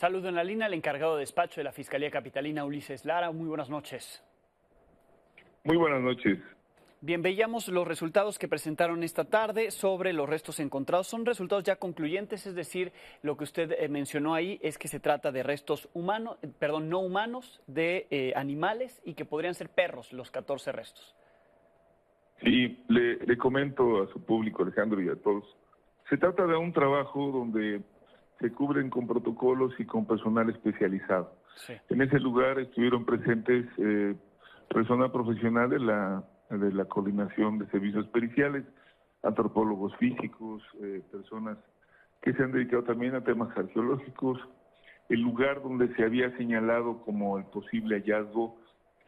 Saludo en la línea al encargado de despacho de la Fiscalía Capitalina, Ulises Lara. Muy buenas noches. Muy buenas noches. Bien, veíamos los resultados que presentaron esta tarde sobre los restos encontrados. Son resultados ya concluyentes, es decir, lo que usted mencionó ahí es que se trata de restos humanos, no humanos, de animales y que podrían ser perros los 14 restos. Sí, le comento a su público, Alejandro, y a todos. Se trata de un trabajo donde se cubren con protocolos y con personal especializado. Sí. En ese lugar estuvieron presentes personal profesional de la Coordinación de Servicios Periciales, antropólogos físicos, personas que se han dedicado también a temas arqueológicos. El lugar donde se había señalado como el posible hallazgo,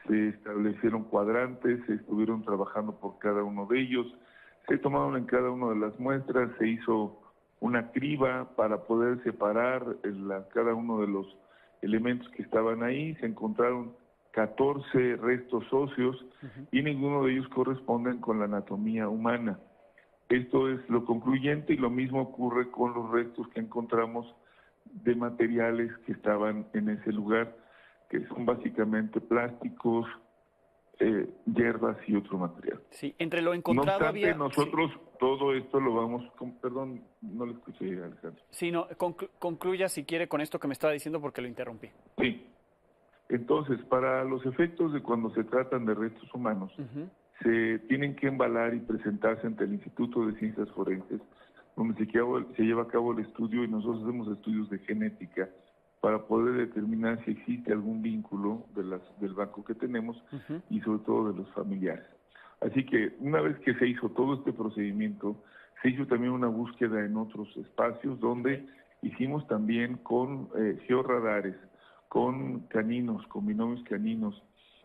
se establecieron cuadrantes, se estuvieron trabajando por cada uno de ellos, se tomaron en cada una de las muestras, se hizo una criba para poder separar cada uno de los elementos que estaban ahí. Se encontraron 14 restos óseos y ninguno de ellos corresponden con la anatomía humana. Esto es lo concluyente, y lo mismo ocurre con los restos que encontramos de materiales que estaban en ese lugar, que son básicamente plásticos, hierbas y otro material. Sí, entre lo encontrado no obstante, había... nosotros todo esto lo vamos... Perdón, no lo escuché, Alejandro. Sí, no, concluya si quiere con esto que me estaba diciendo porque lo interrumpí. Sí. Entonces, para los efectos de cuando se tratan de restos humanos, se tienen que embalar y presentarse ante el Instituto de Ciencias Forenses, donde se lleva a cabo el estudio, y nosotros hacemos estudios de genética para poder determinar si existe algún vínculo del banco que tenemos y sobre todo de los familiares. Así que una vez que se hizo todo este procedimiento, se hizo también una búsqueda en otros espacios donde hicimos también con georradares, con caninos, con binomios caninos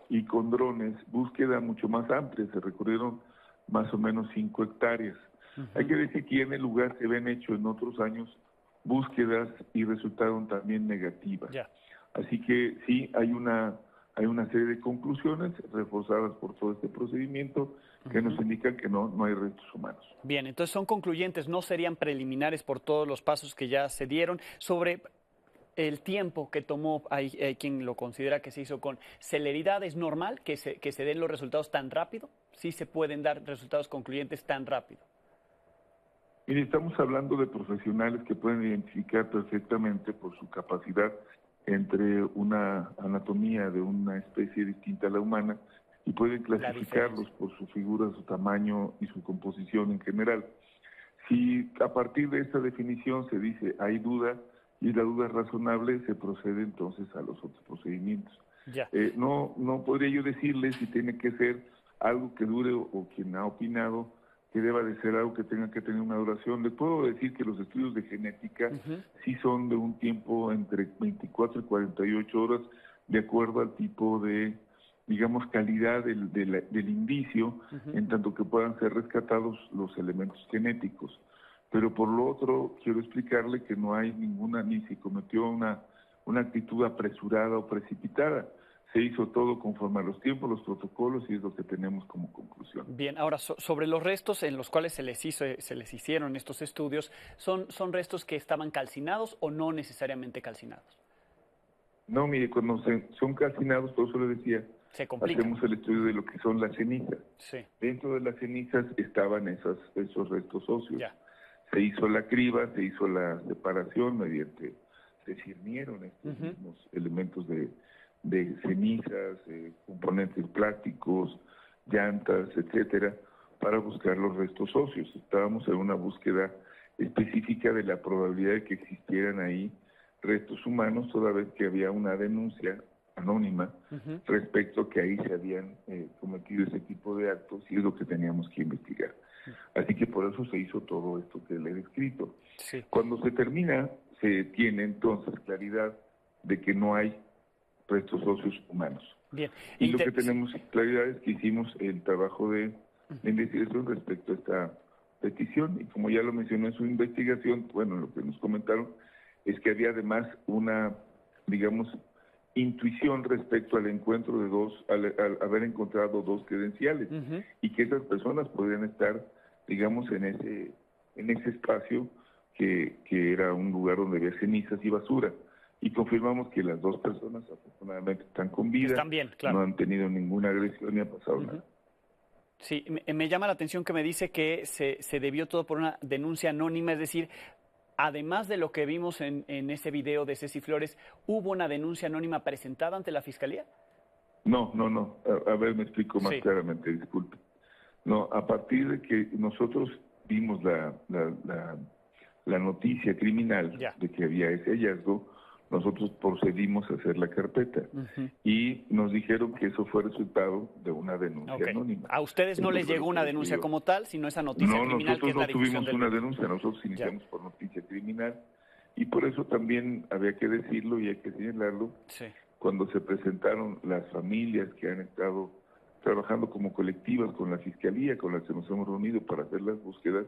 y con drones, búsqueda mucho más amplia. Se recorrieron más o menos 5 hectáreas. Hay que decir que en el lugar se habían hecho en otros años búsquedas y resultaron también negativas. Así que sí, hay una serie de conclusiones reforzadas por todo este procedimiento que nos indican que no hay restos humanos. Bien, entonces son concluyentes, no serían preliminares por todos los pasos que ya se dieron. Sobre el tiempo que tomó, hay quien lo considera que se hizo con celeridad. ¿Es normal que se den los resultados tan rápido? ¿Sí se pueden dar resultados concluyentes tan rápido? Mire, estamos hablando de profesionales que pueden identificar perfectamente por su capacidad entre una anatomía de una especie distinta a la humana, y pueden clasificarlos por su figura, su tamaño y su composición en general. Si a partir de esta definición se dice hay duda y la duda es razonable, se procede entonces a los otros procedimientos. No podría yo decirle si tiene que ser algo que dure o quien ha opinado que deba de ser algo que tenga que tener una duración. Le puedo decir que los estudios de genética sí son de un tiempo entre 24 y 48 horas, de acuerdo al tipo de, digamos, calidad del indicio, en tanto que puedan ser rescatados los elementos genéticos. Pero por lo otro, quiero explicarle que no hay ni se cometió una actitud apresurada o precipitada. Se hizo todo conforme a los tiempos, los protocolos, y es lo que tenemos como conclusión. Bien, ahora sobre los restos en los cuales se les hicieron estos estudios, ¿son restos que estaban calcinados o no necesariamente calcinados? No, mire, cuando son calcinados, por eso le decía, hacemos el estudio de lo que son las cenizas. Dentro de las cenizas estaban esos restos óseos. Se hizo la criba, se hizo la separación mediante, se cirnieron estos mismos elementos de cenizas, componentes plásticos, llantas, etcétera, para buscar los restos óseos. Estábamos en una búsqueda específica de la probabilidad de que existieran ahí restos humanos, toda vez que había una denuncia anónima respecto a que ahí se habían cometido ese tipo de actos, y es lo que teníamos que investigar. Así que por eso se hizo todo esto que le he descrito. Cuando se termina, se tiene entonces claridad de que no hay restos óseos humanos. Y lo que tenemos claridad es que hicimos el trabajo de investigación respecto a esta petición, y como ya lo mencionó en su investigación, bueno, lo que nos comentaron es que había además una, digamos, intuición respecto al encuentro de al haber encontrado 2 credenciales, y que esas personas podrían estar, digamos, en ese espacio que era un lugar donde había cenizas y basura. y confirmamos que las 2 personas afortunadamente están con vida. Están bien, claro. No han tenido ninguna agresión ni ha pasado nada. Sí, me llama la atención que me dice que se debió todo por una denuncia anónima, es decir, además de lo que vimos en ese video de Ceci Flores, ¿hubo una denuncia anónima presentada ante la Fiscalía? No. A ver, me explico más claramente, disculpe. No, a partir de que nosotros vimos la noticia criminal de que había ese hallazgo, nosotros procedimos a hacer la carpeta y nos dijeron que eso fue resultado de una denuncia anónima. ¿A ustedes no les llegó una denuncia como tal, sino esa noticia criminal que es la difusión del video? No, nosotros no tuvimos una denuncia, nosotros iniciamos por noticia criminal y por eso también había que decirlo y hay que señalarlo. Cuando se presentaron las familias que han estado trabajando como colectivas con la Fiscalía, con las que nos hemos reunido para hacer las búsquedas,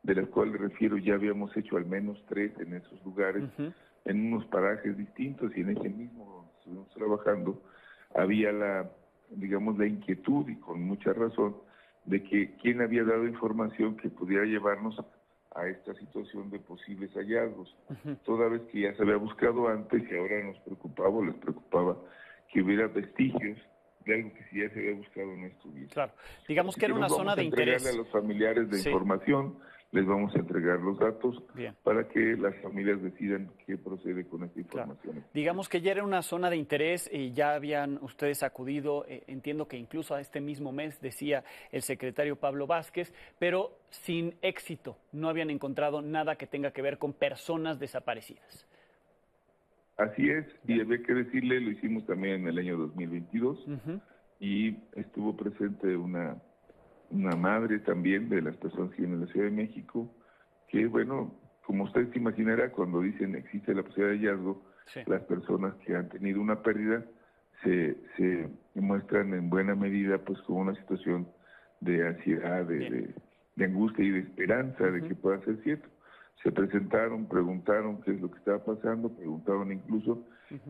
de las cuales refiero, ya habíamos hecho al menos 3 en esos lugares, en unos parajes distintos, y en ese mismo donde estuvimos trabajando, había la inquietud, y con mucha razón, de que quién había dado información que pudiera llevarnos a esta situación de posibles hallazgos, toda vez que ya se había buscado antes y ahora nos preocupaba o les preocupaba que hubiera vestigios de algo que si ya se había buscado no estuviera. Claro, digamos que era una zona de interés. A los familiares de información, les vamos a entregar los datos para que las familias decidan qué procede con esta información. Claro. Digamos que ya era una zona de interés y ya habían ustedes acudido, entiendo que incluso a este mismo mes, decía el secretario Pablo Vázquez, pero sin éxito, no habían encontrado nada que tenga que ver con personas desaparecidas. Así es, y había que decirle, lo hicimos también en el año 2022, y estuvo presente una madre también de las personas que viven en la Ciudad de México, que bueno, como usted se imaginará, cuando dicen existe la posibilidad de hallazgo, las personas que han tenido una pérdida se muestran en buena medida pues con una situación de ansiedad, de angustia y de esperanza de que pueda ser cierto. Se presentaron, preguntaron qué es lo que estaba pasando, preguntaron incluso,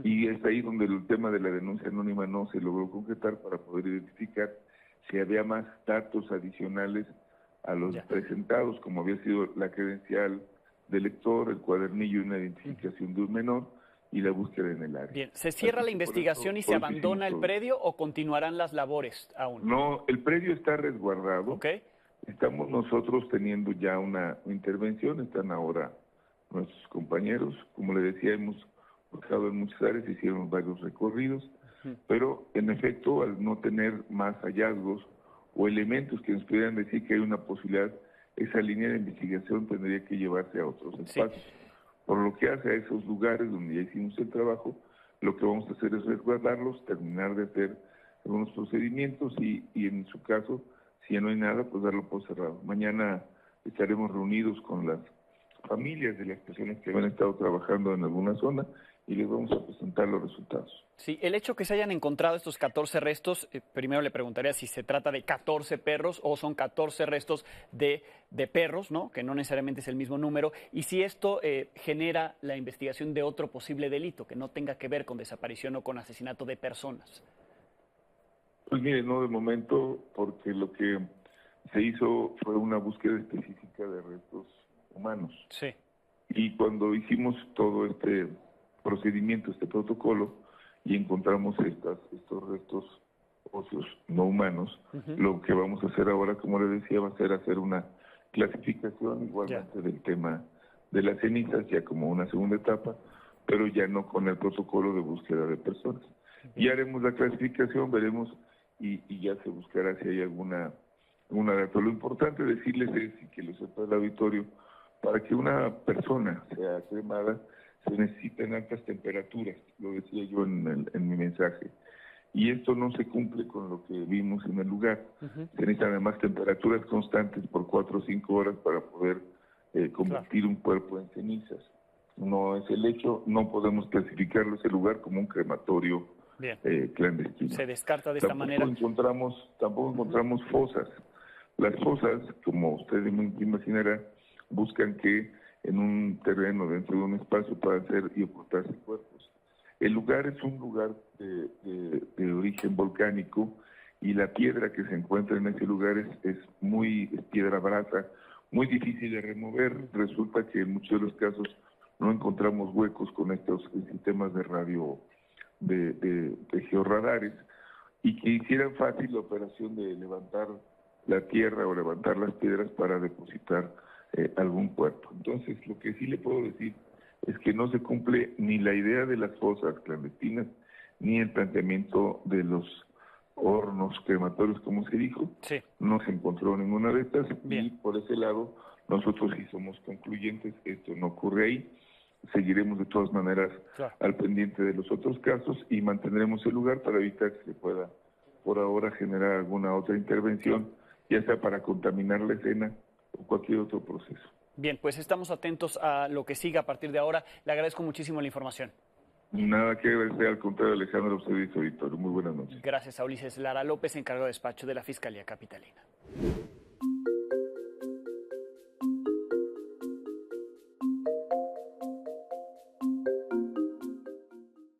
y es ahí donde el tema de la denuncia anónima no se logró concretar para poder identificar si había más datos adicionales a los presentados, como había sido la credencial del lector, el cuadernillo y una identificación de un menor y la búsqueda en el área. Bien, ¿se cierra la investigación y se abandona el predio o continuarán las labores aún? No, el predio está resguardado. Estamos nosotros teniendo ya una intervención, están ahora nuestros compañeros, como le decía, hemos buscado en muchas áreas, hicieron varios recorridos, pero en efecto, al no tener más hallazgos o elementos que nos pudieran decir que hay una posibilidad, esa línea de investigación tendría que llevarse a otros espacios. Por lo que hace a esos lugares donde ya hicimos el trabajo, lo que vamos a hacer es resguardarlos, terminar de hacer algunos procedimientos y en su caso, si ya no hay nada, pues darlo por cerrado. Mañana estaremos reunidos con las familias de las personas que han estado trabajando en alguna zona y les vamos a presentar los resultados. Sí, el hecho que se hayan encontrado estos 14 restos, primero le preguntaría si se trata de 14 perros o son 14 restos de perros, ¿no? Que no necesariamente es el mismo número, y si esto genera la investigación de otro posible delito que no tenga que ver con desaparición o con asesinato de personas. Pues mire, no de momento, porque lo que se hizo fue una búsqueda específica de restos humanos. Y cuando hicimos todo este procedimiento, este protocolo, y encontramos estos restos óseos no humanos, lo que vamos a hacer ahora, como le decía, va a ser hacer una clasificación igualmente del tema de las cenizas, ya como una segunda etapa, pero ya no con el protocolo de búsqueda de personas. Y haremos la clasificación, veremos y ya se buscará si hay alguna data. Lo importante decirles es, y que lo sepa el auditorio, para que una persona sea cremada se necesitan altas temperaturas, lo decía yo en mi mensaje, y esto no se cumple con lo que vimos en el lugar. Se necesitan además temperaturas constantes por 4 o 5 horas para poder convertir un cuerpo en cenizas. No es el hecho, no podemos clasificarlo ese lugar como un crematorio clandestino. Se descarta de esta manera. Tampoco encontramos fosas. Las fosas, como ustedes imaginarán, buscan que en un terreno, dentro de un espacio, puedan hacer y ocultarse cuerpos. El lugar es un lugar de origen volcánico y la piedra que se encuentra en ese lugar es piedra brasa, muy difícil de remover. Resulta que en muchos de los casos no encontramos huecos con estos sistemas de radio, de georradares, y que hicieran fácil la operación de levantar la tierra o levantar las piedras para depositar algún cuerpo. Entonces, lo que sí le puedo decir es que no se cumple ni la idea de las fosas clandestinas, ni el planteamiento de los hornos crematorios, como se dijo. Sí. No se encontró ninguna de estas. Bien. Y por ese lado, nosotros sí somos concluyentes, esto no ocurre ahí. Seguiremos de todas maneras al pendiente de los otros casos y mantendremos el lugar para evitar que se pueda por ahora generar alguna otra intervención, ya sea para contaminar la escena o cualquier otro proceso. Bien, pues estamos atentos a lo que siga a partir de ahora. Le agradezco muchísimo la información. Nada que agradecer, al contrario, Alejandro, usted y su auditorio. Muy buenas noches. Gracias a Ulises Lara López, encargado de despacho de la Fiscalía Capitalina.